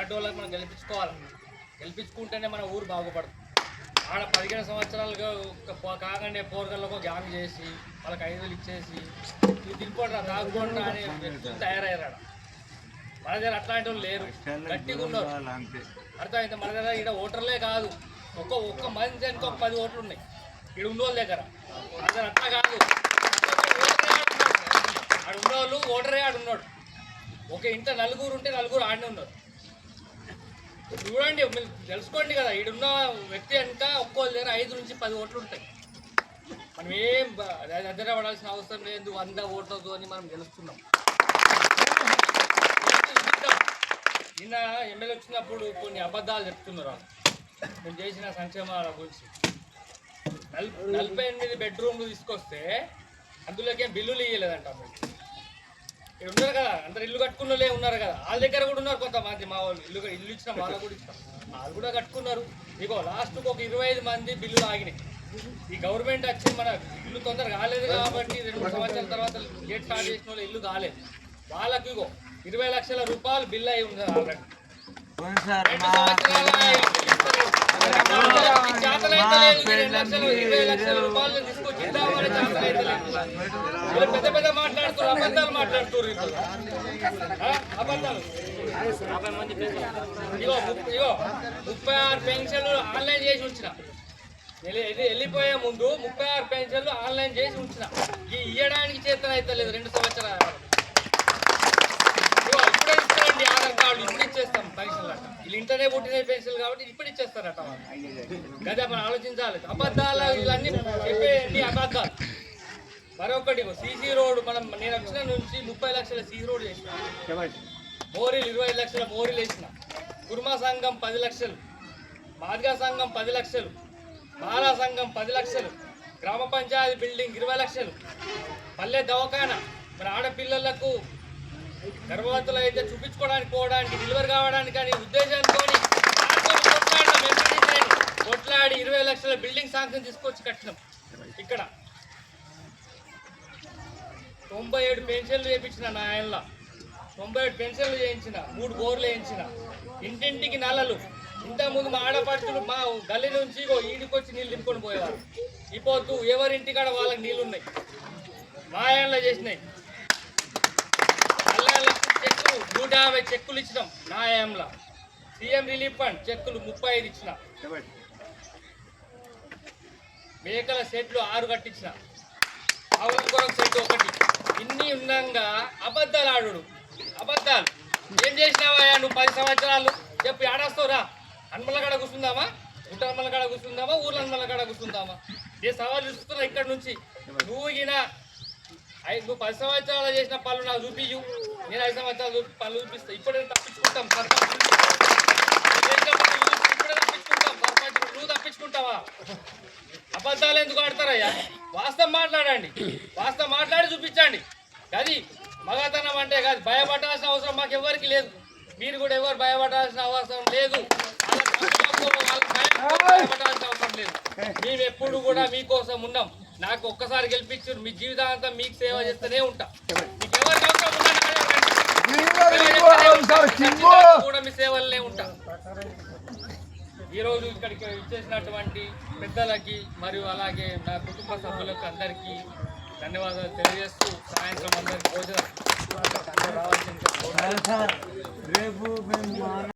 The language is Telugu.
అలాంటి వాళ్ళకి మనం గెలిపించుకోవాలి. గెలిపించుకుంటేనే మన ఊరు బాగుపడుతుంది. ఆడ 15 సంవత్సరాలుగా కాగానే పోరగల్లకు గ్యాంగ్ చేసి వాళ్ళకి 5,000 ఇచ్చేసి ఇది తినిపోడరా తాగుకుంటా అని వ్యక్తులు తయారయ్యారు. మన దగ్గర అట్లాంటి వాళ్ళు లేరు, గట్టిగా ఉన్నారు. అర్థమైంది. మన దగ్గర ఇక్కడ ఓటర్లే కాదు, ఒక్క మంది అనుకో 10 ఓట్లు ఉన్నాయి ఇక్కడ ఉన్న వాళ్ళ దగ్గర. మన దగ్గర అట్లా కాదు, ఆడ ఉన్నవాళ్ళు ఓటరే ఆడున్నాడు. ఒక ఇంట నలుగురు ఉంటే నలుగురు ఆడనే ఉన్నారు. చూడండి, మీరు తెలుసుకోండి కదా, ఈడున్న వ్యక్తి అంతా ఒక్కోళ్ళ దగ్గర 5 నుంచి 10 ఓట్లు ఉంటాయి. మనం ఏం దగ్గర పడాల్సిన అవసరం లేదు, 100 ఓట్లతో అని మనం గెలుస్తున్నాం. నిన్న ఎమ్మెల్యే వచ్చినప్పుడు కొన్ని అబద్ధాలు చెప్తున్నారు మేము చేసిన సంక్షేమాల గురించి. 48 బెడ్రూమ్లు తీసుకొస్తే అందులోకి ఏం బిల్లులు ఇవ్వలేదంట. ఇక్కడ ఉన్నారు కదా, అందరు ఇల్లు కట్టుకున్నలే ఉన్నారు కదా, వాళ్ళ దగ్గర కూడా ఉన్నారు కొంతమంది. మా వాళ్ళు ఇల్లు ఇచ్చిన వాళ్ళకు కూడా ఇచ్చాం, వాళ్ళు కూడా కట్టుకున్నారు. ఇగో లాస్ట్కి ఒక 25 మంది బిల్లులు ఆగినాయి. ఈ గవర్నమెంట్ వచ్చి మన ఇల్లు తొందరగా కాలేదు కాబట్టి 2-3 సంవత్సరాల తర్వాత గేట్ స్టార్ట్ చేసిన వాళ్ళు ఇల్లు కాలేదు. వాళ్ళకి ఇగో 20 లక్షల రూపాయలు బిల్లు అయి ఉంది ఆల్రెడీ. 2 సంవత్సరాల $2 లక్షల రూపాయలు తీసుకొచ్చి ఇద్దామని చేతనైతలేదు. పెద్ద మాట్లాడుతున్నారు, అబద్ధాలు మాట్లాడుతున్నారు. అబద్ధాలు. ఇగో 36 పెన్షన్లు ఆన్లైన్ చేసి ఉంచిన, వెళ్ళిపోయే ముందు 36 పెన్షన్లు ఆన్లైన్ చేసి ఉంచిన. ఇవ్వడానికి చేతనైతలేదు 2 సంవత్సరాలు. ఇప్పుడే ఇస్తారండి ఆధార్ కార్డు, ఇప్పుడు ఇచ్చేస్తాం పెన్షన్లు అట్ట. వీళ్ళు ఇంటనే పుట్టిన పెన్షన్లు కాబట్టి ఇప్పుడు ఇచ్చేస్తారట. గదే మనం ఆలోచించాలి. అబద్ధాలు ఇవన్నీ చెప్పేయండి, అబద్ధాలు. మరొకటి సీసీ రోడ్, నేను వచ్చిన నుంచి 30 లక్షల సీసీ రోడ్ చేసిన, మోరీలు 25 లక్షల మోరీలు వేసిన, కుర్మా సంఘం 10 లక్షలు, మాదిగా సంఘం 10 లక్షలు, బాలా సంఘం 10 లక్షలు, గ్రామ పంచాయతీ బిల్డింగ్ 20 లక్షలు, పల్లె దవాఖానా మన ఆడపిల్లలకు గర్భవతులు అయితే చూపించుకోవడానికి పోవడానికి డెలివరీ కావడానికి కానీ ఉద్దేశంతో కొట్లాడి 20 లక్షల బిల్డింగ్ శాంక్షన్ తీసుకొచ్చి కట్టినాం. ఇక్కడ 97 పెన్షన్లు చేయించిన నా ఆయనలో, 97 పెన్షన్లు చేయించిన, 3 బోర్లు వేయించిన, ఇంటింటికి నల్లలు. ఇంతకుముందు మా ఆడపడుచులు మా గల్లి నుంచి ఈడికొచ్చి నీళ్ళు నింపుకొని పోయేవారు. ఇప్పుడు ఎవరింటికాడ వాళ్ళకి నీళ్ళు ఉన్నాయి, మా ఆయనలో చేసినాయి. 150 చెక్కులు ఇచ్చినాం నా ఆయంలో. సీఎం రిలీఫ్ ఫండ్ చెక్కులు 35 ఇచ్చిన, మేకల సెట్లు 6 కట్టించిన, ఆవుల కొరకు సెట్ 1. ఇన్ని ఉండగా అబద్ధాలు ఆడు. అబద్ధాలు ఏం చేసినావా నువ్వు? 10 సంవత్సరాలు చెప్పి ఆడేస్తావురా. హనుమల కాడ కూర్చుందామా, గుట్ట హనుమల కాడ కూర్చుందామా, ఊర్ల హనుమల కాడ కూర్చుందామా? నేను సవాల్ చూస్తున్నా ఇక్కడ నుంచి. నువ్వు 10 సంవత్సరాలు చేసిన పనులు నాకు చూపించు, నేను 5 సంవత్సరాలు పనులు చూపిస్తా. ఇప్పుడే తప్పించుకుంటాం సర్పంచ్, ఇప్పుడే తప్పించుకుంటాం సర్పంచ్. నువ్వు తప్పించుకుంటావా? అబద్ధాలు ఎందుకు ఆడతారయ్యా? వాస్తవం మాట్లాడండి, వాస్తవం మాట్లాడి చూపించండి. అది మగతనం అంటే కాదు. భయపడాల్సిన అవసరం మాకు ఎవరికి లేదు, మీరు కూడా ఎవరు భయపడాల్సిన అవసరం లేదు, భయపడాల్సిన అవసరం లేదు. మేము ఎప్పుడు కూడా మీకోసం ఉన్నాం. నాకు ఒక్కసారి గెలిపించారు, మీ జీవితాంతం మీకు సేవ చేస్తూనే ఉంటా. మీకు ఎవరికి అవసరం కూడా మీ సేవలనే ఉంటా. ఈరోజు ఇక్కడికి ఇచ్చేసినటువంటి పెద్దలకి మరియు అలాగే నా కుటుంబ సభ్యులకు అందరికీ ధన్యవాదాలు తెలియజేస్తూ సాయంత్రం అందరికి భోజనం రావాల్సింది.